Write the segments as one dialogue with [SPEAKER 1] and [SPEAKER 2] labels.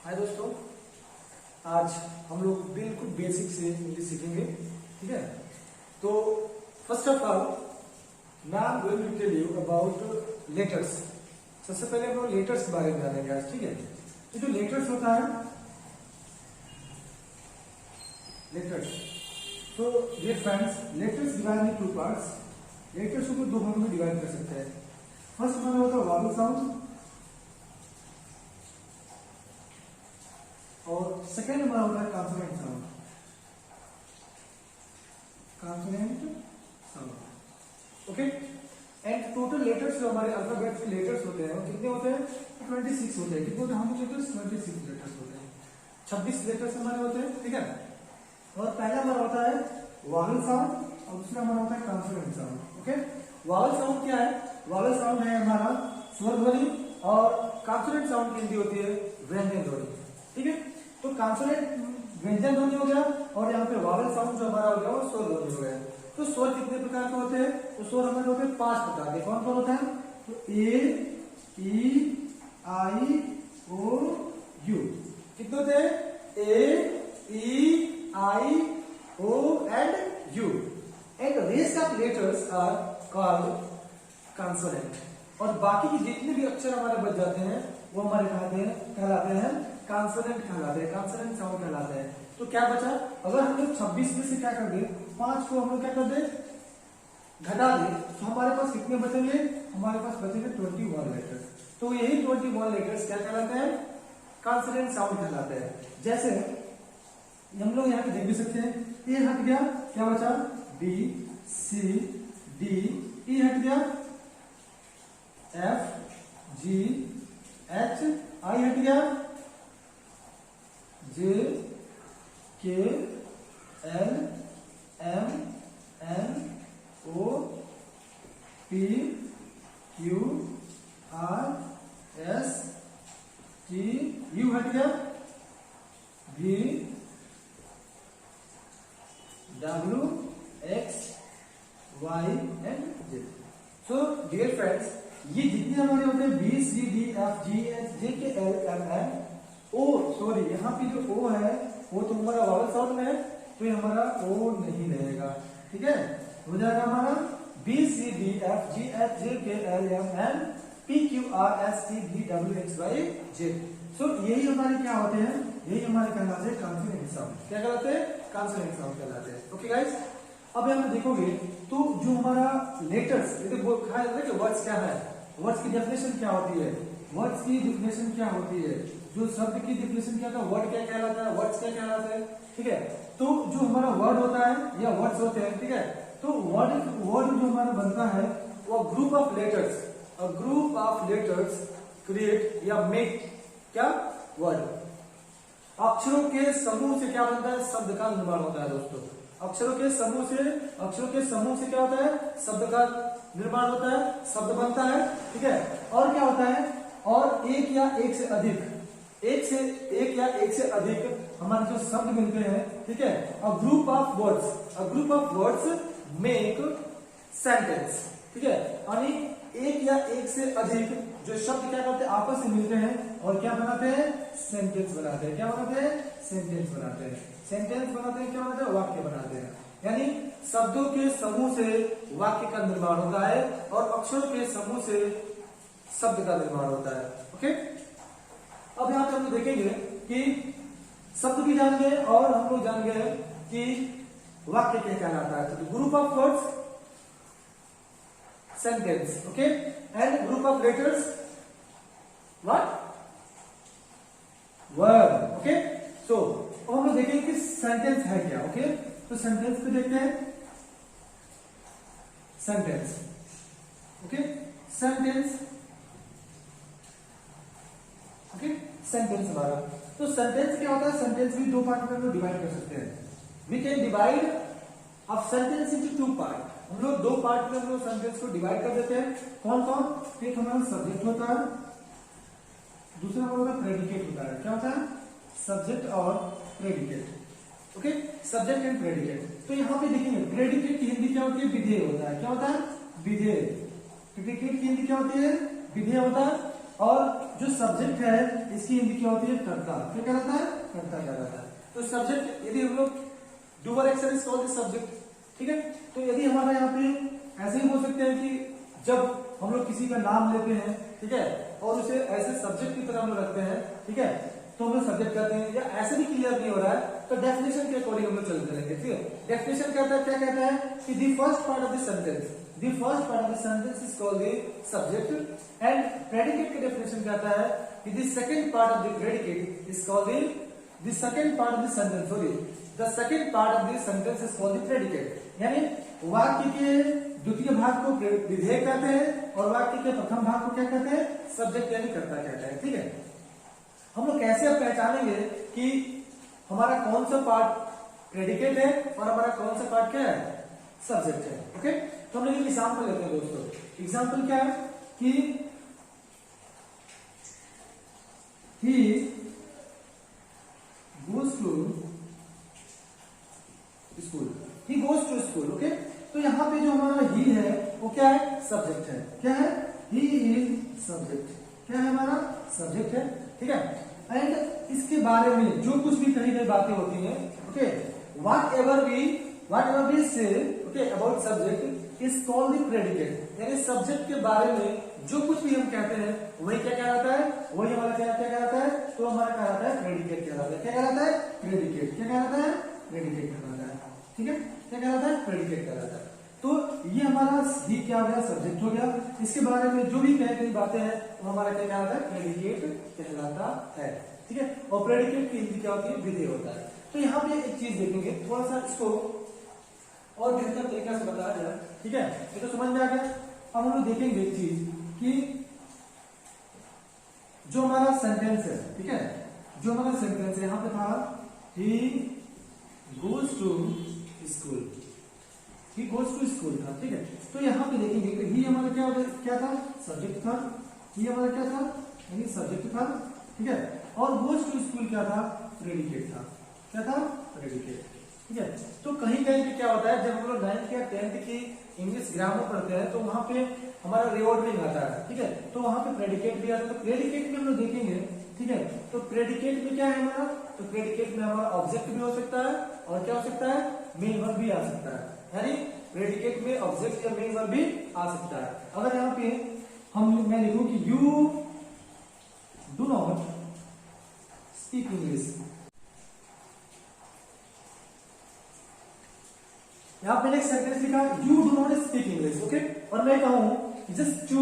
[SPEAKER 1] हाय दोस्तों, आज हम लोग बिल्कुल बेसिक से इंग्लिश सीखेंगे। ठीक है, तो फर्स्ट ऑफ ऑल मैं I am going to tell you about letters. सबसे पहले हम लोग लेटर्स के बारे में जानेंगे आज। ठीक है, तो जो लेटर्स होता है लेटर्स, तो dear friends, letters divide in two parts. Letters को दो भागों में डिवाइड कर सकते हैं। फर्स्ट हमारा होता है वॉवल साउंड और सेकेंड हमारा होता है consonant sound. Consonant sound, okay. And total letters जो हमारे अल्फाबेट के लेटर्स होते हैं वो कितने होते हैं? 26 होते हैं। कितने होते हैं हमारे लेटर्स? 26 लेटर्स होते हैं। 26 लेटर्स हमारे होते हैं। ठीक है, और पहला हमारा होता है वॉवल साउंड और दूसरा हमारा होता है consonant sound. Okay, vowel sound क्या है? वॉवल साउंड है हमारा स्वर ध्वनि और कॉन्सोनेंट साउंड की हिंदी होती है व्यंजन ध्वनि। ठीक है, तो कॉन्सोनेंट व्यंजन ध्वनि हो गया और यहाँ पे वॉवल साउंड जो हमारा हो गया वो स्वर ध्वनि हो गया। तो स्वर कितने प्रकार के होते हैं? तो स्वर हमारे होते हैं 5 प्रकार के। कौन कौन होते हैं? तो ए, ई, आई, ओ, यू। कितने होते हैं? A, E, I, O and U. And rest of letters are called consonant. और बाकी के जितने भी अक्षर हमारे बच जाते हैं वो हमारे कहलाते हैं कॉन्सोनेंट कहलाते हैं, कॉन्सोनेंट साउंड कहलाते हैं। तो क्या बचा? अगर हम लोग 26 में से क्या कर दे, 5 को हम लोग क्या कर दे, घटा दे, तो हमारे पास कितने बचेंगे? हमारे पास बचेंगे 21 लेटर्स। तो यही 21 लेटर्स क्या कहलाते हैं? कॉन्सोनेंट साउंड कहलाते हैं। जैसे हम लोग यहाँ पे देख भी सकते हैं, ए हट गया, क्या बचा? बी, सी, डी, ई हट गया, एफ, जी, एच, आई हट गया, J, K, L, M, N, O, P, Q, R, S, T, U हट गया, V, W, X, Y and Z. So dear friends, ये जितने हमारे होते हैं B, C, D, F, G, H, J, K, L, M, N, O, sorry यहाँ पे जो ओ है वो तो हमारा वॉवल साउंड में है, तो ये हमारा ओ नहीं रहेगा। ठीक है, हो जाएगा हमारा B, C, D, F, G, H, J, K, L, M, N, P, Q, R, S, T, V, W, X, Y, Z. So यही हमारे क्या होते हैं? यही हमारे कहलाते हैं कॉन्सोनेंट साउंड। क्या कहलाते हैं? कॉन्सोनेंट साउंड कहलाते हैं। ओके गाइस, अब यहाँ पे देखोगे तो जो हमारा लेटर्स, ये तो कहा जाता है कि वर्ड्स क्या है, वर्ड्स की डेफिनेशन क्या होती है, वर्ड्स की डेफिनेशन क्या होती है, जो शब्द की डेफिनेशन क्या था, वर्ड क्या कहलाता है, वर्ड्स क्या कहलाते हैं। ठीक है, तो जो हमारा वर्ड होता है या वर्ड्स होते हैं, ठीक है, तो वर्ड जो हमारा बनता है वो group of letters, a group of letters create या मेक क्या वर्ड। अक्षरों के समूह से क्या बनता है? शब्द का निर्माण होता है दोस्तों। अक्षरों के समूह से क्या होता है? शब्द का निर्माण होता है, शब्द बनता है। ठीक है, और क्या होता है? और एक या एक से अधिक हमारे जो शब्द मिलते हैं। ठीक है, a group of words make sentence. ठीक है, यानी एक या एक से अधिक जो शब्द क्या करते हैं? आपस में मिलते हैं और क्या बनाते हैं? सेंटेंस बनाते हैं। क्या बनाते हैं? सेंटेंस बनाते हैं। सेंटेंस बनाते हैं, क्या बनाते हैं? वाक्य बनाते हैं। यानी शब्दों के समूह से वाक्य का निर्माण होता है और अक्षरों के समूह से शब्द का निर्माण होता है। ओके, अब यहाँ पे हम लोग देखेंगे कि शब्द भी जान गए और हम लोग जान गए कि वाक्य क्या कहलाता है। तो group of words sentence, okay, and group of letters what? Word. Okay, so अब हम लोग देखेंगे कि सेंटेंस है क्या। ओके, तो सेंटेंस को देखते हैं। Sentence, okay, sentence, okay, sentence हमारा। तो सेंटेंस क्या होता है? सेंटेंस भी दो पार्ट में हम लोग डिवाइड कर सकते हैं। We can divide of sentence into 2 part. हम लोग 2 पार्ट में हम लोग सेंटेंस को डिवाइड कर देते हैं। कौन कौन? एक हमारा सब्जेक्ट होता है, दूसरा हमारा प्रेडिकेट होता है। क्या होता है? सब्जेक्ट और predicate. Okay, subject and predicate. तो यहाँ पे देखेंगे प्रेडिकेट की हिंदी क्या होती है? विधेय होता है। क्या होता है? विधेय। प्रेडिकेट की हिंदी क्या होती है? विधेय होता है। और जो सब्जेक्ट है इसकी हिंदी क्या होती है, कर्ता। क्या कहलाता है, कर्ता कहलाता है। तो सब्जेक्ट यदि हम लोग doer action is called subject, ठीक है। तो यदि हमारा यहाँ पे ऐसे ही बोल सकते हैं कि जब हम लोग किसी का नाम लेते हैं, ठीक है, और उसे ऐसे सब्जेक्ट की तरह हम लोग रखते हैं, ठीक है, तो हम लोग सब्जेक्ट कहते हैं। या ऐसे भी क्लियर नहीं हो रहा है तो डेफिनेशन के अकॉर्डिंग हम लोग चलते रहेंगे, ठीक है। डेफिनेशन कहता है, क्या कहता है कि the first part of the sentence, the first part of the sentence is called the subject. And predicate का डेफिनेशन कहता है कि the second part of the predicate is called the second part of the sentence, sorry the second part of the sentence is called the predicate. यानी वाक्य के द्वितीय भाग को विधेय कहते हैं और वाक्य के प्रथम भाग को क्या कहते हैं, सब्जेक्ट यानी कर्ता कहते हैं, ठीक है। हम लोग कैसे अब पहचानेंगे कि हमारा कौन सा पार्ट प्रेडिकेट है और हमारा कौन सा पार्ट क्या है, सब्जेक्ट है, ओके। तो हम लोग एक एग्जांपल लेते हैं दोस्तों। एग्जांपल क्या है कि he goes to school, he goes to school, okay. तो यहाँ पे जो हमारा ही है वो क्या है, सब्जेक्ट है। क्या है, ही इज सब्जेक्ट। क्या है, हमारा सब्जेक्ट है, ठीक है। एंड इसके बारे में जो कुछ भी कही गई बातें होती हैं, ओके, वट एवर वी से, okay, about subject is called the predicate. यानी सब्जेक्ट के बारे में जो कुछ भी हम कहते हैं वही क्या कहलाता है, वही हमारा क्या कहलाता है, तो हमारा कहलाता है प्रेडिकेट कहलाता है। क्या कहलाता है, प्रेडिकेट। क्या कहलाता है, प्रेडिकेट कहलाता है, ठीक है। क्या कहलाता है, प्रेडिकेट कहलाता है। तो ये हमारा ही क्या हो गया, सब्जेक्ट हो गया। इसके बारे में जो भी कही गई बातें हैं वो हमारा क्या कहलाता है, प्रेडिकेट कहलाता है, ठीक है। और प्रेडिकेट की हिंदी क्या होती है, विधेय होता है। तो यहाँ पे एक चीज देखेंगे, थोड़ा सा इसको और बेहतर तरीका से बताया जाए, ठीक है। ये तो समझ में आ गया। अब हम लोग देखेंगे एक चीज कि जो हमारा सेंटेंस है, ठीक है, जो हमारा सेंटेंस है यहाँ पे था he goes to school, he goes to school था, ठीक है। तो यहाँ पे देखेंगे कि ही हमारा क्या था, सब्जेक्ट था। ही हमारा क्या था, यानी सब्जेक्ट था, ठीक है। और गोज टू स्कूल क्या था, प्रेडिकेट था। क्या था, प्रेडिकेट, ठीक है। तो कहीं कहीं पे क्या होता है, जब हम लोग 9th या 10th की इंग्लिश ग्रामर पढ़ते हैं तो वहां पे हमारा रिवर्बिंग आता है, ठीक है। तो वहां पे प्रेडिकेट भी आता है। तो प्रेडिकेट में हम लोग देखेंगे, ठीक है। तो प्रेडिकेट में क्या है हमारा, तो प्रेडिकेट में हमारा ऑब्जेक्ट भी हो सकता है और क्या हो सकता है, मेन वर्ब भी आ सकता है। यानी प्रेडिकेट में ऑब्जेक्ट या मेन वर्ब भी आ सकता है। अगर यहाँ पे मैं लिखूं कि you do not speak English, यहाँ पे एक सेंटेंस लिखा you do not speak English, okay. और मैं कहूं just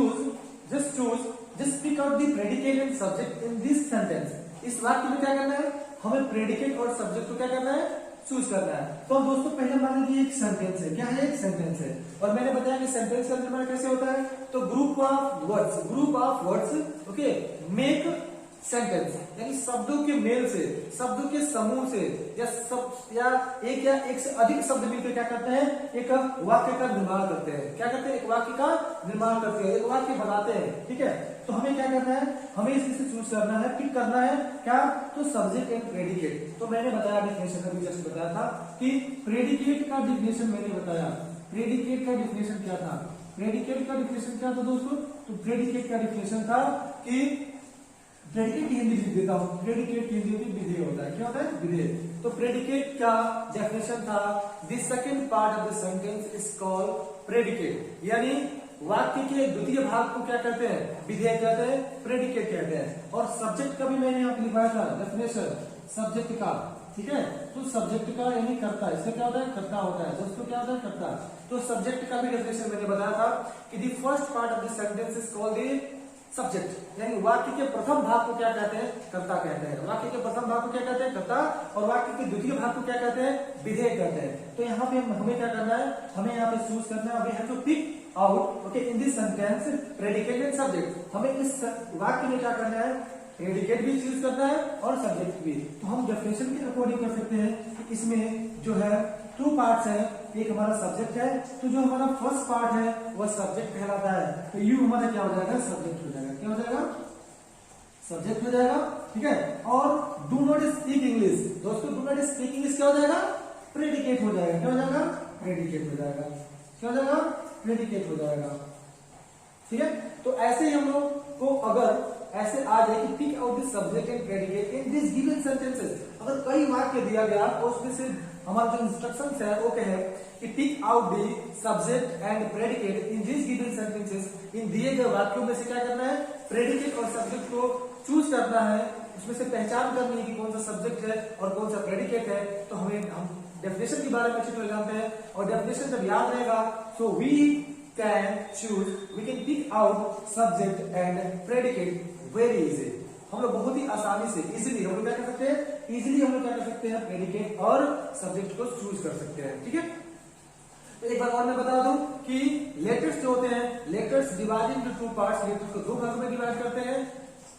[SPEAKER 1] speak out the predicate and subject in this sentence. इस वाक्य में क्या करना है, हमें प्रेडिकेट और सब्जेक्ट को क्या करना है, चूज करना है। तो दोस्तों पहले मान लीजिए एक सेंटेंस है, क्या है, एक सेंटेंस है। और मैंने बताया कि सेंटेंस का निर्माण कैसे होता है, तो group of words, okay, make sentence. यानी शब्दों के मेल से, शब्दों के समूह से या एक से अधिक शब्द मिलकर क्या करते हैं, एक वाक्य का निर्माण करते हैं। क्या करते हैं, एक वाक्य का निर्माण करते हैं, एक वाक्य बनाते हैं, ठीक है। तो हमें क्या करना है, हमें इसमें से चूज करना है, पिक करना है क्या, तो सब्जेक्ट एंड प्रेडिकेट। तो मैंने बताया डेफिनेशन अभी जस्ट बताया था कि प्रेडिकेट का डेफिनेशन मैंने बताया। प्रेडिकेट का डेफिनेशन क्या था, प्रेडिकेट का डेफिनेशन क्या था दोस्तों, तो प्रेडिकेट का डेफिनेशन था कि प्रेडिकेट की हिंदी लिख देता हूं, प्रेडिकेट की हिंदी विधेय होता है। क्या होता है, विधेय। तो प्रेडिकेट का डेफिनेशन था the second part of the sentence is called predicate. यानी वाक्य के द्वितीय भाग को क्या कहते हैं, विधेय कहते हैं, प्रेडिकेट कहते हैं। और सब्जेक्ट का भी मैंने यहाँ पे लिखवाया था डेफिनेशन सब्जेक्ट का, ठीक है। तो सब्जेक्ट का यानी कर्ता, इससे क्या होता है, कर्ता होता है। दोस्तों क्या होता है, कर्ता। तो सब्जेक्ट का भी डेफिनेशन मैंने बताया था कि the first part of the sentence is called the subject. यानी वाक्य के प्रथम भाग को क्या कहते हैं, कर्ता कहते हैं। वाक्य के प्रथम भाग को क्या कहते हैं, कर्ता। और वाक्य के द्वितीय भाग को क्या कहते हैं, विधेय कहते हैं। तो यहाँ पे हमें क्या करना है, हमें यहाँ पे चूज करना है, we have to pick out, okay, in this sentence predicate and subject. हमें इस वाक्य में क्या करना है, प्रेडिकेट भी चूज करना है और सब्जेक्ट भी। तो हम डेफिनेशन के अकॉर्डिंग कर सकते हैं कि इसमें जो है 2 पार्ट्स है, एक हमारा सब्जेक्ट है। तो जो हमारा फर्स्ट पार्ट है वह सब्जेक्ट कहलाता है। तो यू हमारा क्या हो जाएगा, सब्जेक्ट हो जाएगा। क्या हो जाएगा, सब्जेक्ट हो जाएगा, ठीक है। और डू नॉट स्पीक इंग्लिश, दोस्तों डू नॉट स्पीक इंग्लिश क्या हो जाएगा, प्रेडिकेट हो जाएगा। क्या हो जाएगा, प्रेडिकेट हो जाएगा। क्या हो जाएगा, प्रेडिकेट हो जाएगा, ठीक है। तो ऐसे ही हम लोग को अगर ऐसे आ जाए कि pick out the subject and predicate in this given sentences. अगर कई वाक्य दिया गया तो उसमें से हमारा जो इंस्ट्रक्शंस है वो क्या है कि pick out the subject and predicate in this given sentences. इन दिए गए वाक्यों में से क्या करना है, प्रेडिकेट और सब्जेक्ट को चूज करना है, उसमें से पहचान करनी है कि कौन सा सब्जेक्ट है और कौन सा प्रेडिकेट है। तो हम डेफिनेशन के बारे में अच्छी तरह जानते हैं, और डेफिनेशन जब याद रहेगा तो we can choose, we can pick out subject and predicate very easy. हम लोग बहुत ही आसानी से इजीली हम लोग क्या कर सकते हैं, इजीली हम लोग क्या कर सकते हैं, प्रेडिकेट और सब्जेक्ट को चूज कर सकते हैं। ठीक है, तो एक बार और मैं बता दूं कि लेटर्स जो होते हैं, letters divide into two parts, letters को दो भागों में डिवाइड करते हैं,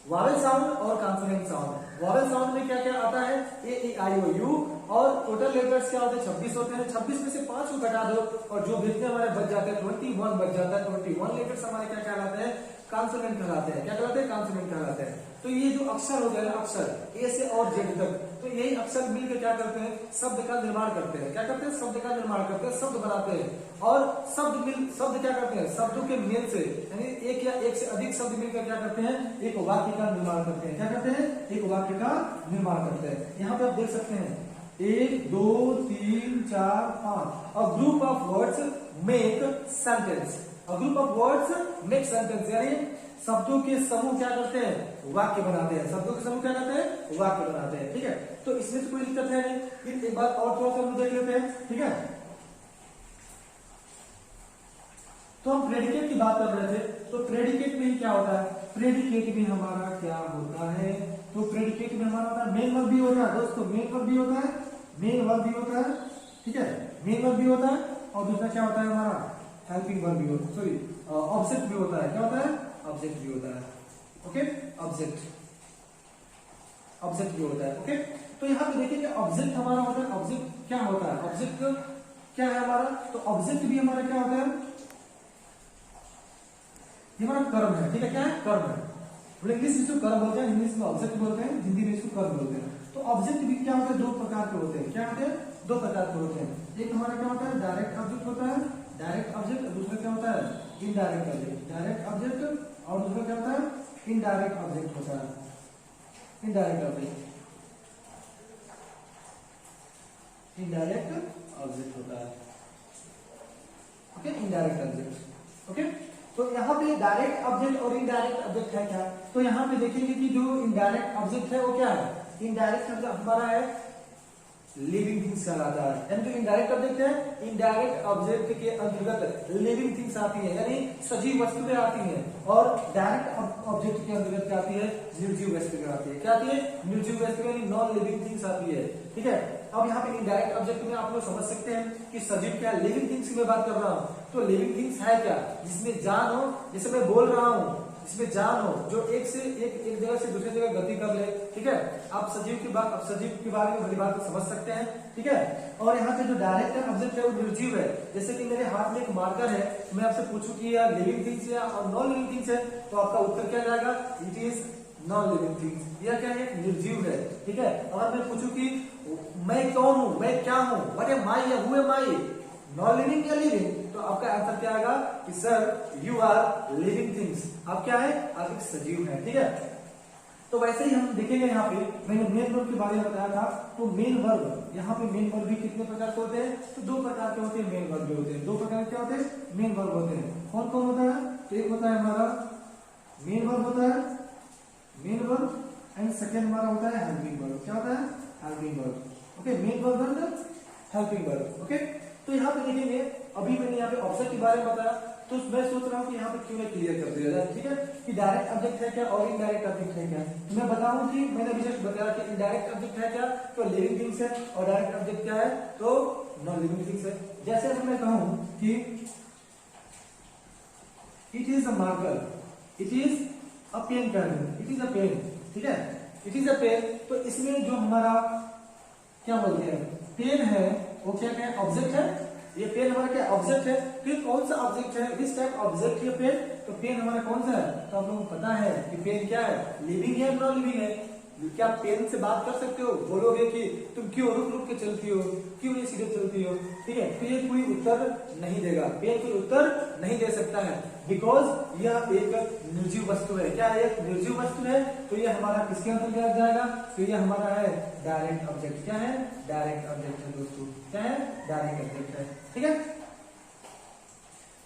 [SPEAKER 1] वॉवेल साउंड और कॉन्सोनेंट साउंड। वॉवेल साउंड में क्या क्या आता है, ए ई आई ओ यू, और टोटल लेटर्स क्या होते हैं 26 होते हैं। 26 में से 5 को घटा दो और जो जितने हमारे बच जाते हैं 21 बच जाता है। 21 लेटर्स हमारे क्या कहलाते हैं, कॉन्सोनेंट कहलाते हैं। क्या कहलाते हैं, कॉन्सोनेंट कहलाते हैं। तो ये जो अक्षर हो गया ना, अक्षर ए से और जेड तक, तो यही अक्षर मिलकर क्या करते हैं, शब्द का निर्माण करते हैं। क्या करते हैं, शब्द का निर्माण करते हैं, शब्द बनाते हैं। और शब्द क्या करते हैं, शब्दों के मेल से, यानी एक या एक से अधिक शब्द मिलकर क्या करते हैं, एक वाक्य का निर्माण करते हैं। क्या करते हैं, एक वाक्य का निर्माण करते हैं। यहाँ पे आप देख सकते हैं 1 2 3 4 5, a group of words make sentence. A group of words make sentence, यानी शब्दों के समूह क्या करते हैं, वाक्य बनाते हैं। शब्दों के समूह क्या करते हैं, वाक्य बनाते हैं। ठीक है, तो इसमें तो कोई दिक्कत है नहीं। फिर एक बात और थोड़ा सा हम देख लेते हैं। ठीक है, तो हम प्रेडिकेट की बात कर रहे थे, तो प्रेडिकेट में क्या होता है, प्रेडिकेट में हमारा क्या होता है, तो प्रेडिकेट में हमारा होता है मेन वर्ब भी होता है दोस्तों, मेन वर्ब भी होता है, मेन वर्ब भी होता है। ठीक है, मेन वर्ब भी होता है, और दूसरा क्या होता है हमारा, हेल्पिंग वर्ब भी होता है, सॉरी ऑब्जेक्ट भी होता है। क्या होता है, ऑब्जेक्ट भी होता है। ओके, ऑब्जेक्ट भी होता है। ओके, तो यहाँ पे देखिए ऑब्जेक्ट हमारा होता है, ऑब्जेक्ट क्या होता है, ऑब्जेक्ट क्या है हमारा, तो ऑब्जेक्ट भी हमारा क्या होता है, ये हमारा कर्म है। ठीक है, क्या है, कर्म है। इंग्लिश में इसको कर्म बोलते हैं, इंग्लिश में ऑब्जेक्ट बोलते हैं, हिंदी में इसको कर्म बोलते हैं। तो ऑब्जेक्ट भी क्या होता है, दो प्रकार के होते हैं। क्या होते हैं, दो प्रकार के होते हैं। एक हमारा क्या होता है, डायरेक्ट ऑब्जेक्ट होता है, डायरेक्ट ऑब्जेक्ट। दूसरा क्या होता है, इनडायरेक्ट ऑब्जेक्ट, डायरेक्ट ऑब्जेक्ट। और दूसरा क्या होता है, इनडायरेक्ट ऑब्जेक्ट होता है, इनडायरेक्ट ऑब्जेक्ट, इनडायरेक्ट ऑब्जेक्ट होता है। Okay, indirect object. ओके, तो यहाँ पे डायरेक्ट ऑब्जेक्ट और इनडायरेक्ट ऑब्जेक्ट है क्या, तो यहाँ पे देखेंगे कि जो इनडायरेक्ट ऑब्जेक्ट है वो क्या है, इनडायरेक्ट ऑब्जेक्ट हमारा है लिविंग थिंग्स कहलाता है। यानी जो इनडायरेक्ट ऑब्जेक्ट है, इनडायरेक्ट ऑब्जेक्ट के अंतर्गत लिविंग थिंग्स आती है, यानी सजीव वस्तुएं आती हैं। और डायरेक्ट ऑब्जेक्ट के अंतर्गत क्या आती है, निर्जीव वस्तुएं आती है। क्या आती है, निर्जीव वस्तुएं, यानी नॉन लिविंग थिंग्स आती है। ठीक है, अब यहाँ पे इनडायरेक्ट ऑब्जेक्ट में आप लोग समझ सकते हैं कि सजीव क्या, लिविंग थिंग्स की मैं बात कर रहा हूँ। तो लिविंग थिंग्स है क्या, जिसमें जान हो, जैसे मैं बोल रहा हूँ इसमें जान हो, जो एक जगह से दूसरी जगह गति कर ले। ठीक है, आप सजीव की बारे में बड़ी बात समझ सकते हैं। ठीक है, और यहाँ पे जो डायरेक्ट ऑब्जेक्ट है वो निर्जीव है। जैसे कि मेरे हाथ में एक मार्कर है, मैं आपसे पूछूं कि यह लिविंग थिंग्स या नॉन लिविंग थिंग्स है, तो आपका उत्तर क्या जाएगा, it is non living things. यह क्या है, निर्जीव है। ठीक है, अगर मैं पूछूं कि मैं कौन हूं, मैं क्या हूं, व्हाट एम आई या who am I, non living या लिविंग, तो आपका आंसर क्या आएगा कि sir you are living things. आप क्या है, आप एक सजीव है। ठीक है, तो वैसे ही हम देखेंगे यहाँ पे मैंने मेन वर्ब के बारे में बताया था। तो मेन वर्ब, यहाँ पे मेन वर्ब भी कितने प्रकार के होते हैं, तो दो प्रकार के होते हैं मेन वर्ब भी होते हैं। दो प्रकार के होते हैं मेन वर्ब होते हैं। कौन कौन होता है, तो एक होता है हमारा मेन वर्ब होता है, मेन वर्ब, एंड सेकेंड हमारा होता है हेल्पिंग वर्ब। क्या होता है, helping verb. Okay, main verb and helping verb. Okay, तो यहाँ पे देखेंगे, अभी मैंने यहाँ पे ऑब्जेक्ट के बारे में बताया, तो मैं सोच रहा हूँ कि यहाँ पे क्यों नहीं क्लियर कर दिया जाए। ठीक है, कि डायरेक्ट ऑब्जेक्ट है क्या और इनडायरेक्ट ऑब्जेक्ट है क्या। तो मैं बताऊं कि मैंने अभी जस्ट बताया कि इनडायरेक्ट ऑब्जेक्ट है क्या, तो लिविंग थिंग्स है, और डायरेक्ट ऑब्जेक्ट क्या है, तो नॉन लिविंग थिंग्स है। जैसे अगर मैं कहूं कि it is a marker, it is a pen, it is a pen. ठीक है, इट इज अ पेन, तो इसमें जो हमारा क्या बोलते हैं, पेन है, वो क्या है, ऑब्जेक्ट है। ये पेन हमारा क्या ऑब्जेक्ट है। फिर कौन सा ऑब्जेक्ट है, इस टाइप ऑब्जेक्ट है पेन, तो पेन हमारा कौन सा है, तो आप लोगों को पता है कि पेन क्या है, लिविंग है नॉन लिविंग है। क्या पेन से बात कर सकते हो? बोलोगे कि तुम क्यों रुक रुक के चलती हो, क्यों नहीं सीधे चलती हो, ठीक है? तो ये कोई उत्तर नहीं देगा, पेन कोई उत्तर नहीं दे सकता है, बिकॉज यह एक निर्जीव वस्तु है। क्या एक निर्जीव वस्तु है? तो ये हमारा किसके अंतर्गत जाएगा? तो ये हमारा है डायरेक्ट ऑब्जेक्ट। क्या है? डायरेक्ट ऑब्जेक्ट है दोस्तों। क्या है? डायरेक्ट ऑब्जेक्ट है, ठीक है?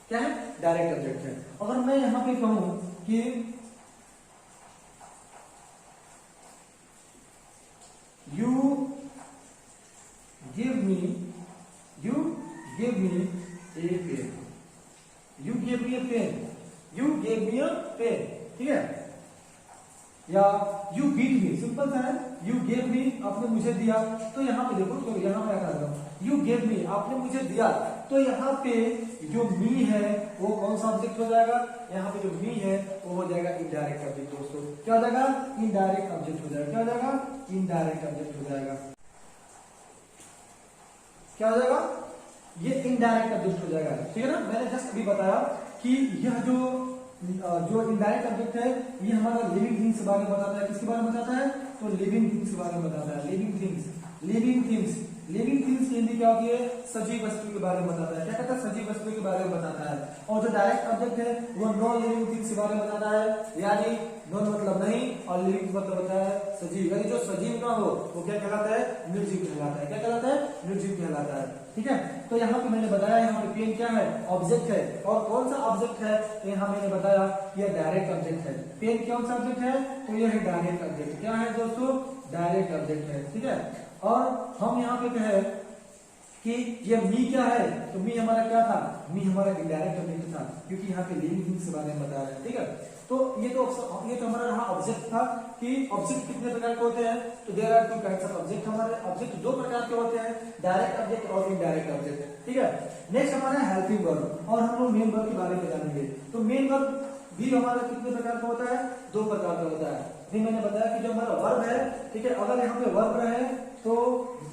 [SPEAKER 1] क्या है? डायरेक्ट ऑब्जेक्ट है। अगर मैं यहां पे कहूं कि you give me a pen, you gave me a pen, you gave me a pen, ठीक है? या you beat me, सिंपल सा है, you gave me आपने मुझे दिया, तो यहाँ पे देखो, तो यहाँ मैं कर रहा हूँ you gave me आपने मुझे दिया, तो यहाँ पे जो me है वो कौन सा ऑब्जेक्ट हो जाएगा? यहाँ पे जो me है वो हो जाएगा इनडायरेक्ट ऑब्जेक्ट दोस्तों। क्या हो जाएगा? इनडायरेक्ट ऑब्जेक्ट हो जाएगा। क्या हो जाएगा? इनडायरेक्ट ऑब्जेक्ट हो जाएगा। क्या हो जाएगा? ये इनडायरेक्ट ऑब्जेक्ट हो जाएगा, ठीक है ना? मैंने जस्ट अभी बताया कि यह जो इनडायरेक्ट ऑब्जेक्ट है ये हमारा लिविंग थिंग्स के बारे में बताता है। किसके बारे में बताता है? तो लिविंग थिंग्स के बारे में बताता है। लिविंग थिंग्स की हिंदी क्या होती है? सजीव वस्तु के बारे में बताता है। क्या कहता है? सजीव वस्तु के बारे में बताता है। और जो डायरेक्ट ऑब्जेक्ट है वो नॉन लिविंग थिंग्स के बारे में बताता है, यानी नॉन मतलब नहीं और लिविंग मतलब होता है सजीव, यानी जो सजीव ना हो वो क्या कहलाता है? निर्जीव कहलाता है। क्या कहलाता है? निर्जीव कहलाता है, ठीक है? तो यहाँ पे मैंने बताया यहाँ पे पेन क्या है? ऑब्जेक्ट है। और कौन सा ऑब्जेक्ट है? तो यहाँ मैंने बताया ये डायरेक्ट ऑब्जेक्ट है। पेन कौन सा ऑब्जेक्ट है? तो ये है डायरेक्ट ऑब्जेक्ट। क्या है दोस्तों? डायरेक्ट ऑब्जेक्ट है, ठीक है? और हम यहाँ पे कहे कि ये मी क्या है? तो मी हमारा क्या था? मी हमारा इनडायरेक्ट ऑब्जेक्ट था, क्योंकि यहाँ पे लिविंग थिंग्स के बारे में बता रहे हैं, ठीक है? तो ये तो हमारा रहा ऑब्जेक्ट था कि ऑब्जेक्ट कितने प्रकार के होते हैं? तो there are two kinds of object. हमारे ऑब्जेक्ट दो प्रकार के होते हैं, डायरेक्ट ऑब्जेक्ट और इनडायरेक्ट ऑब्जेक्ट, ठीक है? नेक्स्ट हमारा हेल्पिंग वर्ब, और हम लोग मेन वर्ब के बारे में जानेंगे। तो मेन वर्ब भी हमारा कितने प्रकार का होता है? दो प्रकार का होता है। अभी मैंने बताया कि जो हमारा वर्ब है, ठीक है, अगर यहाँ पे वर्ब रहे तो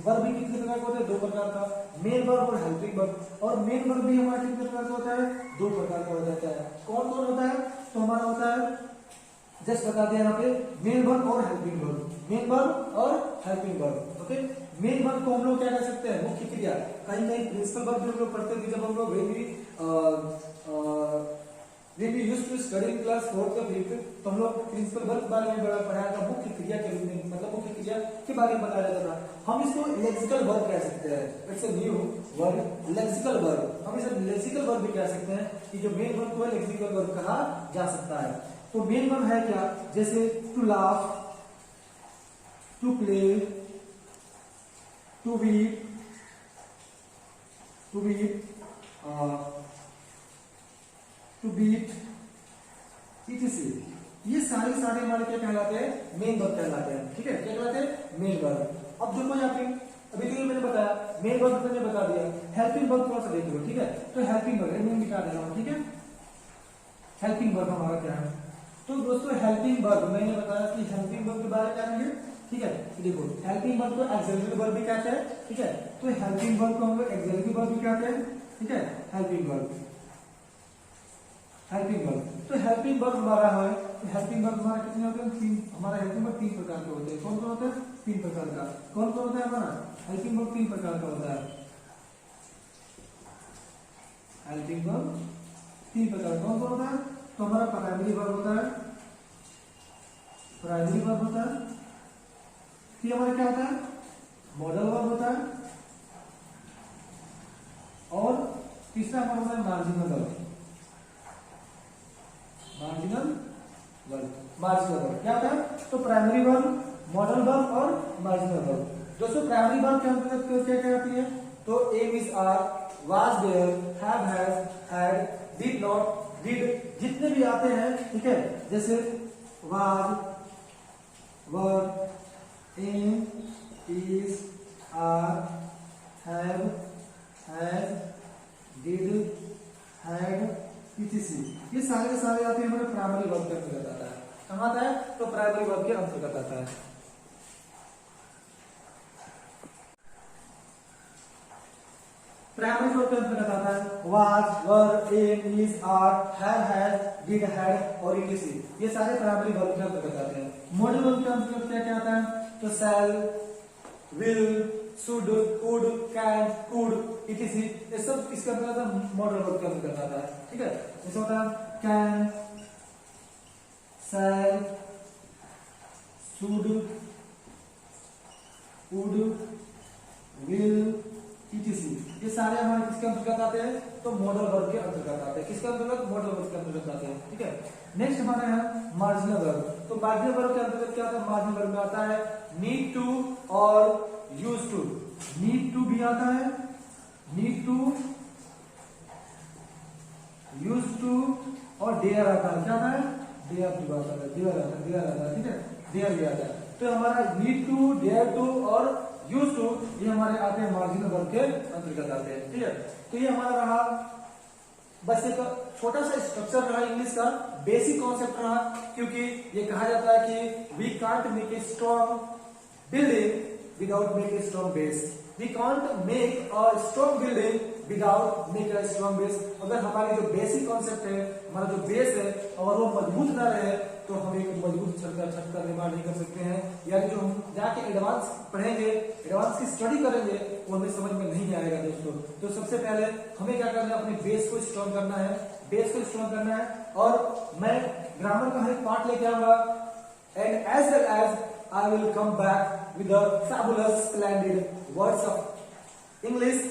[SPEAKER 1] वर्ब भी कितने प्रकार का होता है? दो प्रकार का, मेन वर्ब और हेल्पिंग वर्ब। और मेन वर्ब भी हमारा कितने प्रकार का होता है? दो प्रकार का होता है। कौन कौन होता है? तो हमारा होता है, जस्ट बता दिया यहाँ पे, मेन वर्ब और हेल्पिंग वर्ब। मेन वर्ब और helping verb, okay? Main verb को हम लोग क्या कह सकते हैं? मुख्य क्रिया। कहीं कहीं प्रिंसिपल वर्ब भी हम लोग पढ़ते थे जब हम लोग we used to study in class 4th or 5th, तो हम लोग प्रिंसिपल वर्ब के बारे में बड़ा पढ़ाया था, मुख्य क्रिया के रूप में, मतलब मुख्य क्रिया के बारे में बताया जाता था। हम इसको लेक्सिकल वर्ब कह सकते हैं। It's a new word, lexical verb. हम इसे लेक्सिकल वर्ब भी कह सकते हैं कि जो मेन वर्ब को है लेक्सिकल वर्ब कहा जा सकता है। तो मेन वर्ब है क्या? जैसे to laugh, to play, to wheat, to beat, etc. ये सारे हमारे क्या कहलाते हैं? मेन वर्ब कहलाते हैं, ठीक है? क्या कहलाते हैं? Main verb. अब देखो यहाँ पे, अभी तो मैंने बताया मेन वर्ब मैंने बता दिया, हेल्पिंग वर्ब थोड़ा सा देख लो, ठीक है? तो हेल्पिंग वर्ब मैं मिटा दे रहा हूँ, ठीक है? हेल्पिंग वर्ब हमारा क्या है? तो दोस्तों हेल्पिंग वर्ब मैंने बताया कि हेल्पिंग वर्ब के बारे में जानेंगे, ठीक है? देखो हेल्पिंग वर्ब को एक्सिलरी वर्ब भी कहते हैं, ठीक है? तो हेल्पिंग वर्ब को हम लोग एक्सिलरी वर्ब भी कहते हैं, ठीक है? Helping verb, helping verb. तो हेल्पिंग वर्ब हमारा है, तो हेल्पिंग वर्ब हमारा कितने होते हैं? तीन। हमारा हेल्पिंग वर्ब तीन प्रकार के होते हैं। कौन कौन होता है? तीन प्रकार का। कौन कौन होता है हमारा हेल्पिंग वर्ब? तीन प्रकार का होता है। हेल्पिंग वर्ब तीन प्रकार। कौन कौन होता है? तो हमारा प्राइमरी वर्ब होता है, प्राइमरी वर्ब होता है, फिर हमारा क्या होता है? मॉडल वर्ब होता है, और तीसरा हमारा होता है मार्जिनल वर्ब। मार्जिनल वर्ब क्या होता है? तो प्राइमरी वर्ब, मॉडल वर्ब और मार्जिनल वर्ब। दोस्तों प्राइमरी वर्ब के अंतर्गत क्या क्या आती है? तो am is, are, was there, have, has, had, did not, did, जितने भी आते हैं, ठीक है? जैसे was, were, am, is, are, have, has, did, had, etc. ये सारे के सारे आते हैं हमारे प्राइमरी वर्ब के अंतर्गत आता है। कहाँ आता है? तो प्राइमरी वर्ब के अंतर्गत आता है। प्राइमरी वर्ब के अंतर्गत आता है was, were, am, is, are, have, did, had और इट, ये सारे प्राइमरी वर्ब के अंतर्गत आते हैं। मॉडल वर्ब के अंतर्गत क्या क्या आता है? तो shall, will, should, could, can, could, etc, ये सब इसके अंतर्गत मॉडल वर्ब के अंतर्गत आता है। ठीक है, जैसे होता है can, shall, should, would, will, etc, ये सारे हमारे किसके अंतर्गत आते हैं? तो मॉडल वर्ब के अंतर्गत आते हैं। किसके अंतर्गत? मॉडल वर्ब के अंतर्गत आते हैं। ठीक है, नेक्स्ट हमारा है मार्जिनल वर्ब। तो मार्जिनल वर्ब के अंतर्गत क्या आता है? मार्जिनल वर्ब में आता है नीड टू और यूज टू। नीड टू भी आता है, नीड टू, यूज टू और डेयर आता है। क्या आता है? डेयर टू आता है, डेयर आता है, डेयर आता है। ठीक है, डेयर भी आता है। तो हमारा नीड टू, डेयर टू और यूज टू ये हमारे आते हैं मार्जिनल वर्ब के अंतर्गत आते हैं। ठीक है, तो ये हमारा रहा बस एक छोटा सा स्ट्रक्चर रहा इंग्लिश का, बेसिक कॉन्सेप्ट रहा, क्योंकि ये कहा जाता है कि we can't make a strong building without make a strong base. We can't make a strong building without make a strong base. अगर हमारी जो बेसिक कॉन्सेप्ट है, हमारा जो बेस है, और वो मजबूत ना रहे तो हम एक मजबूत छत का निर्माण नहीं कर सकते हैं। यानी जो हम जाके एडवांस पढ़ेंगे, एडवांस की स्टडी करेंगे, वो हमें समझ में नहीं आएगा दोस्तों। तो सबसे पहले हमें क्या करना है? अपने बेस को स्ट्रॉन्ग करना है, बेस को स्ट्रॉन्ग करना है। और मैं ग्रामर का हर एक पार्ट लेके आऊंगा, and as well as I will come back with the fabulous splendid words of English.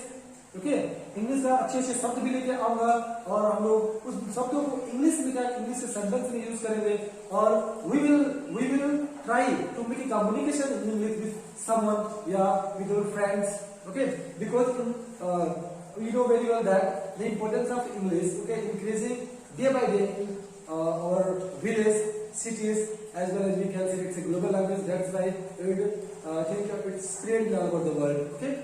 [SPEAKER 1] Okay, English का अच्छे अच्छे शब्द भी लेके आऊंगा, और हम लोग उस शब्दों को इंग्लिश में क्या, इंग्लिश के सेंटेंस में यूज करेंगे, और we will try to make a communication in English with someone या with your friends. Okay, because we know very well that the importance of English, okay, increasing day by day in our village, cities, as well as we can say it's a global language. That's why it's spread all over the world. Okay.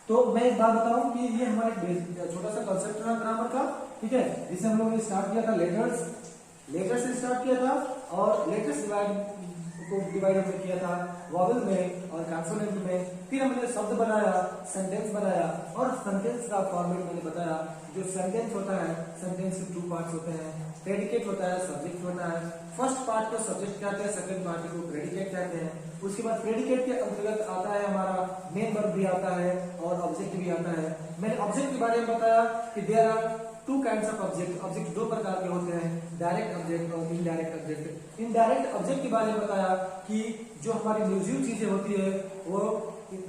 [SPEAKER 1] तो मैं एक बात बताऊं कि ये हमारे छोटा सा कॉन्सेप्ट रहा ग्रामर का। ठीक है, जिसे हम लोगों ने स्टार्ट किया था लेटर्स से स्टार्ट किया था, और लेटर्स डिवाइड हमने किया था वॉवेल में और कॉन्सोनेंट में। फिर हमने शब्द बनाया, सेंटेंस बनाया, और सेंटेंस का फॉर्मेट मैंने बताया। जो सेंटेंस होता है, सेंटेंस के 2 पार्ट्स होते हैं, प्रेडिकेट होता है, सब्जेक्ट होता है। फर्स्ट पार्ट को सब्जेक्ट कहते हैं, सेकंड पार्ट को प्रेडिकेट कहते हैं। उसके बाद प्रेडिकेट के अंतर्गत आता है हमारा मेन वर्ब भी आता है और ऑब्जेक्ट भी आता है। मैंने ऑब्जेक्ट के बारे में बताया कि there are 2 kinds of object. Object 2 प्रकार के होते हैं, डायरेक्ट ऑब्जेक्ट और इनडायरेक्ट ऑब्जेक्ट। इनडायरेक्ट ऑब्जेक्ट के बारे में बताया कि जो हमारी निर्जीव चीजें होती है वो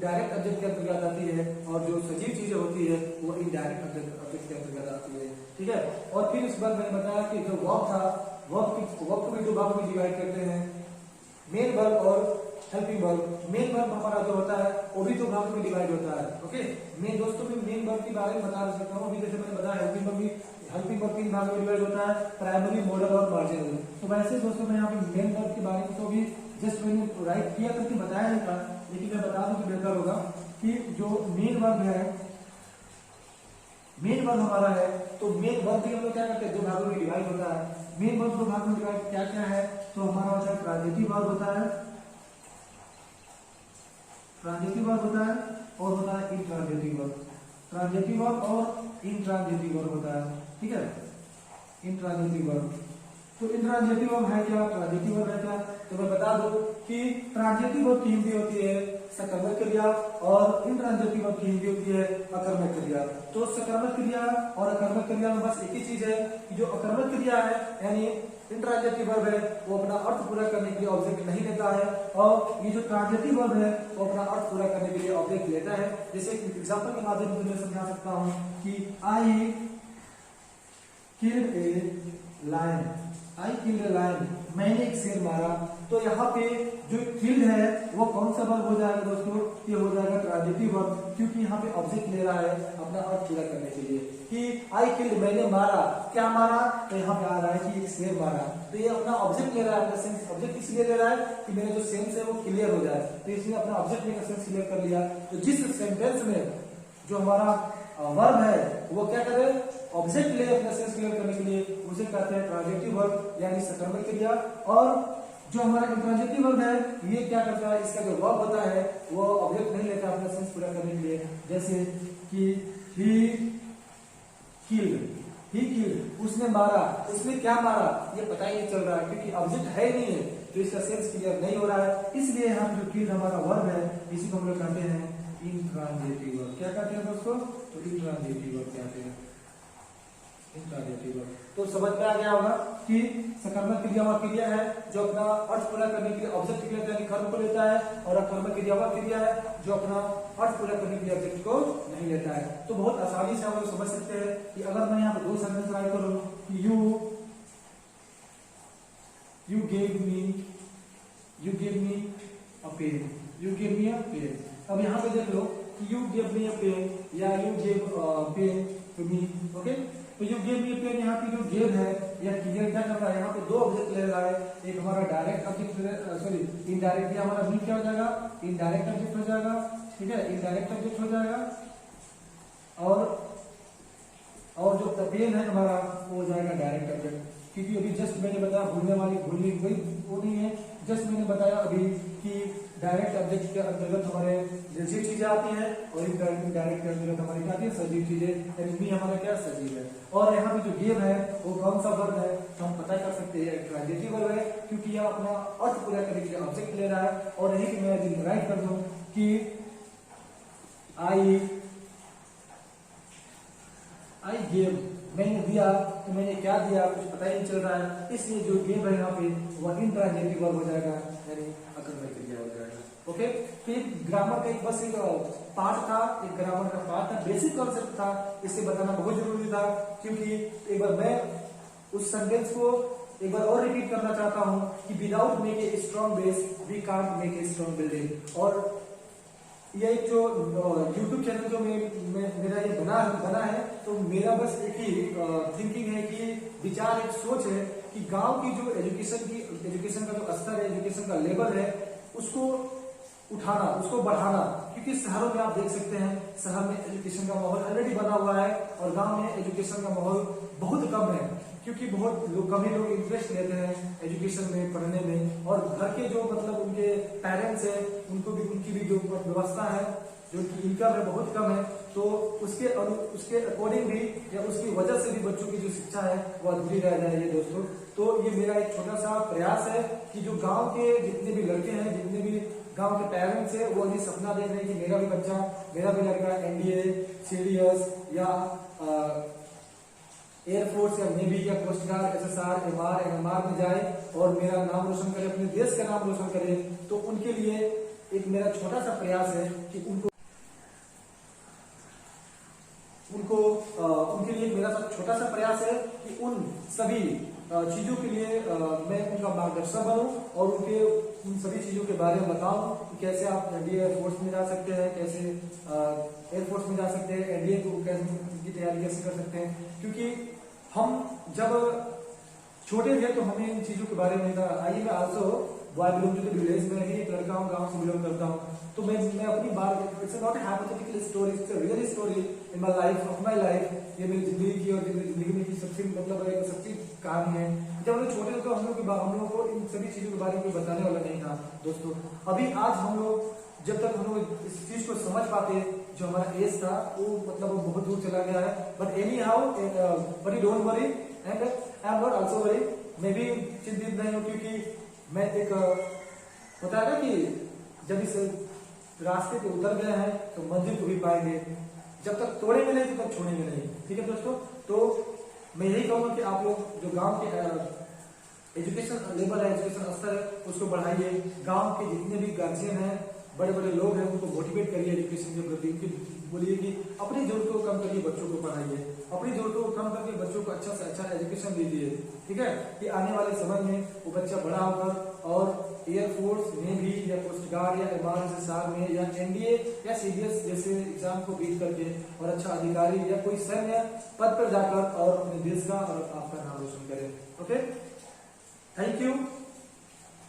[SPEAKER 1] डायरेक्ट ऑब्जेक्ट के अंतर्गत आती है, और जो सजीव चीजें होती है वो इनडायरेक्ट ऑब्जेक्ट के अंतर्गत आती है। ठीक है, और फिर उसके बाद मैंने बताया कि जो वर्ब था, वर्ब को भी 2 भागों में डिवाइड करते हैं, मेन वर्ब और हेल्पिंग वर्ब। मेन वर्ब हमारा जो होता है वो भी 2 भागों में डिवाइड होता है। ओके, मैं दोस्तों भी मेन वर्ब के बारे में बता सकता हूँ। अभी जैसे मैंने बताया हेल्पिंग वर्ब 3 भागों में डिवाइड होता है, प्राइमरी, मॉडल और मार्जिनल। तो वैसे दोस्तों मैं यहाँ पे मेन वर्ब के बारे में तो भी जस्ट मैंने राइट किया करके बताया नहीं था, लेकिन मैं बता दूं कि बेहतर होगा कि जो मेन वर्ब है, मेन वर्ब हमारा है, तो मेन वर्ब भी हम लोग क्या करते हैं 2 भागों में डिवाइड होता है। मेन वर्ब 2 भागों में डिवाइड क्या क्या है? तो हमारा होता है ट्रांजिटिव वर्ब होता है, ट्रांजिटिव वर्ब होता है, और होता है इंट्रांजिटिव वर्ब। ट्रांजिटिव वर्ब और इंट्रांजिटिव वर्ब होता है। ठीक है, इंट्रांजिटिव वर्ब। तो इंट्रांजिटिव वर्ब है क्या, ट्रांजिटिव वर्ब है क्या? तो मैं बता दूं कि ट्रांजिटिव वर्ब की हिंदी होती है सकर्मक क्रिया, और इंट्रांजिटिव वर्ब की हिंदी होती है अकर्मक क्रिया। तो सकर्मक क्रिया और अकर्मक क्रिया में बस एक ही चीज है कि जो अकर्मक क्रिया है यानी इंट्रांजिटिव वर्ब है वो अपना अर्थ पूरा करने के लिए ऑब्जेक्ट नहीं लेता है, और ये जो ट्रांजिटिव वर्ब है वो अपना अर्थ पूरा करने के लिए ऑब्जेक्ट लेता है। जैसे एग्जांपल के माध्यम से मैं समझा सकता हूँ कि I killed a lion, I killed a lion, मैंने एक शेर मारा। तो यहाँ पे जो किल्ड है वो कौन सा वर्ब हो जाएगा दोस्तों? ये हो जाएगा ट्रांजिटिव वर्ब, क्योंकि यहाँ पे ऑब्जेक्ट ले रहा है अपना अर्थ पूरा करने के लिए कि आई किल्ड, मैंने मारा। क्या मारा? तो यहाँ पे आ रहा है कि एक शेर मारा, तो ये अपना ऑब्जेक्ट ले रहा है, अपना सेंस ऑब्जेक्ट इसलिए ले रहा है कि मेरा जो सेंस है वो क्लियर हो जाए, तो इसलिए अपना ऑब्जेक्ट लेकर सेंस क्लियर कर लिया। तो जिस सेंटेंस में जो हमारा वर्ब है वो क्या करे? ऑब्जेक्ट ले अपना सेंस क्लियर करने के लिए, उसे कहते हैं ट्रांजिटिव वर्ब यानी सकर्मक क्रिया। और जो हमारा इंट्रांजिटिव वर्ब है ये क्या करता है? इसका जो वर्ब होता है वो ऑब्जेक्ट नहीं लेता अपना सेंस पूरा करने के लिए। जैसे कि ही किल्ड, उसने मारा, उसने क्या मारा ये पता ही नहीं चल रहा है क्योंकि ऑब्जेक्ट है ही नहीं है, तो इसका सेंस क्लियर नहीं हो रहा है। इसलिए हम जो किल्ड हमारा वर्ब है इसी को हम लोग कहते हैं इंट्रांजिटिव वर्ब। क्या कहते हैं दोस्तों? तो इंट्रांजिटिव वर्ब कहते हैं, इंट्रांजिटिव वर्ब। तो समझ में आ गया होगा कि सकर्मक क्रिया वह क्रिया है जो अपना अर्थ पूरा करने के लिए ऑब्जेक्ट के लिए कर्म को लेता है, और अकर्मक क्रिया वह क्रिया है जो अपना अर्थ पूरा करने के लिए ऑब्जेक्ट को नहीं लेता है। तो बहुत आसानी से हम लोग समझ सकते हैं कि अगर मैं यहाँ पे दो सेंटेंस राइट करूं कि you gave me a pen, you gave me a pen. अब यहाँ पे देख लो कि you gave me a pen या you gave pen to me, okay. तो you gave me a pen, यहाँ पे जो गेव है या क्लियर क्या कर रहा है, यहाँ पे दो ऑब्जेक्ट ले रहा है, एक हमारा डायरेक्ट ऑब्जेक्ट, सॉरी इनडायरेक्टली हमारा मी क्या हो जाएगा, इनडायरेक्ट ऑब्जेक्ट हो जाएगा, ठीक है, इनडायरेक्ट ऑब्जेक्ट हो जाएगा, और जो पेन है हमारा वो हो जाएगा डायरेक्ट ऑब्जेक्ट। क्योंकि अभी जस्ट मैंने बताया भूलने कोई वो नहीं है, जस्ट मैंने बताया अभी कि डायरेक्ट ऑब्जेक्ट के अंतर्गत हमारे निर्जीव चीजें आती हैं और इनडायरेक्ट के अंतर्गत हमारी क्या आती है, सजीव चीजें। यानी हमारा क्या सजीव है। और यहाँ पे जो गेव है वो कौन सा वर्ब है तो हम पता कर सकते हैं, ट्रांजिटिव वर्ब है, क्योंकि यह अपना अर्थ पूरा करने के लिए ऑब्जेक्ट ले रहा है। और यही कि मैं राइट कर दूं कि आई गेव, मैंने दिया, तो मैंने क्या दिया कुछ पता ही नहीं चल रहा है, इसलिए जो गेव है यहाँ पे वह इंट्रांजिटिव वर्ब हो जाएगा, यानी अकर्मक क्रिया हो जाएगा। ओके, तो एक ग्रामर का एक बस एक पार्ट था, एक ग्रामर का पार्ट था, बेसिक कॉन्सेप्ट था, इसे बताना बहुत जरूरी था। क्योंकि एक बार मैं उस सेंटेंस को एक बार और रिपीट करना चाहता हूं कि without make a strong base we can't make a strong building. और ये जो YouTube चैनल जो मेरा ये बना है, तो मेरा बस एक ही थिंकिंग है कि विचार, एक सोच है कि गांव की जो एजुकेशन का जो स्तर है, एजुकेशन का लेवल है, उसको उठाना, उसको बढ़ाना। क्योंकि शहरों में आप देख सकते हैं, शहर में एजुकेशन का माहौल ऑलरेडी बना हुआ है और गांव में एजुकेशन का माहौल बहुत कम है, क्योंकि बहुत कम ही लोग इंटरेस्ट लेते हैं एजुकेशन में, पढ़ने में। और घर के जो मतलब उनके पेरेंट्स हैं, उनकी भी जो व्यवस्था है, जो की इनकम है बहुत कम है, तो उसके अकॉर्डिंग भी या उसकी वजह से भी बच्चों की जो शिक्षा है वो अधूरी रह जाएगी दोस्तों। तो ये मेरा एक छोटा सा प्रयास है कि जो गांव के जितने भी लड़के हैं, जितने भी गांव के पेरेंट्स है, वो ये सपना देख रहे हैं कि मेरा भी बच्चा, मेरा भी लड़का एनडीए, सीडीएस या एयरफोर्स या नेवी या coast guard, SSR, MR, NMR में जाए और मेरा नाम रोशन करे, अपने देश का नाम रोशन करे। तो उनके लिए एक मेरा छोटा सा प्रयास है कि उनके लिए मेरा छोटा सा प्रयास है कि उन सभी चीजों के लिए मैं उनका मार्गदर्शक बनूं और उन सभी चीजों के बारे में बताऊं कि कैसे आप एनडीए एयरफोर्स में जा सकते हैं, कैसे एयरफोर्स में जा सकते हैं, एनडीए को की तैयारी कैसे कर सकते हैं। क्योंकि हम जब छोटे थे तो हमें इन चीजों के बारे में था। आई मैं also boy belong to the village, में ही एक लड़का हूँ, गांव से बिलोंग करता हूँ। तो मैं अपनी बात, it's not a hypothetical story, it's a real story in my life, of my life. ये मेरी जिंदगी की और जिंदगी में की सबसे मतलब एक सच्ची कहानी है। जब हम लोग छोटे थे तो हम लोगों को इन सभी चीजों के बारे में बताने वाला नहीं था दोस्तों। अभी आज हम लोग जब तक हम लोग इस चीज को समझ पाते, जो हमारा एज था वो मतलब वो बहुत दूर चला गया है। But any how, but you don't worry and I am not also worry, मैं भी चिंतित नहीं हूँ, क्योंकि मैं एक होता है ना कि जब इस रास्ते पे उतर गए हैं तो मंजिल को भी पाएंगे, जब तक तोड़ेंगे नहीं तब तक छोड़ेंगे नहीं। ठीक है दोस्तों, तो मैं यही कहूंगा कि आप लोग जो गांव के एजुकेशन लेवल है, एजुकेशन स्तर है, उसको बढ़ाइए। गांव के जितने भी गार्जियन हैं, बड़े बड़े लोग हैं, उनको मोटिवेट करिए एजुकेशन के प्रति। उनकी बोलिए कि अपनी जरूरतों को कम करिए, बच्चों को पढ़ाइए, अपनी जरूरतों को कम करके बच्चों को अच्छा से अच्छा एजुकेशन दीजिए। ठीक है, कि आने वाले समय में वो बच्चा बड़ा होकर और एयरफोर्स, नेवी या कोस्ट गार्ड या एमआर में या एनडीए या सीडीएस जैसे एग्जाम को बीट करके और अच्छा अधिकारी या कोई सैन्य पद पर जाकर और अपने देश का और आपका नाम रोशन करे। Okay, thank you.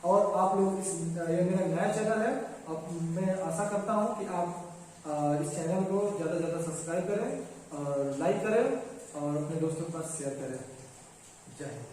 [SPEAKER 1] और आप लोग ये मेरा नया चैनल है, अब मैं आशा करता हूं कि आप इस चैनल को ज्यादा से ज्यादा सब्सक्राइब करें और लाइक करें और अपने दोस्तों के पास शेयर करें। जय हिंद।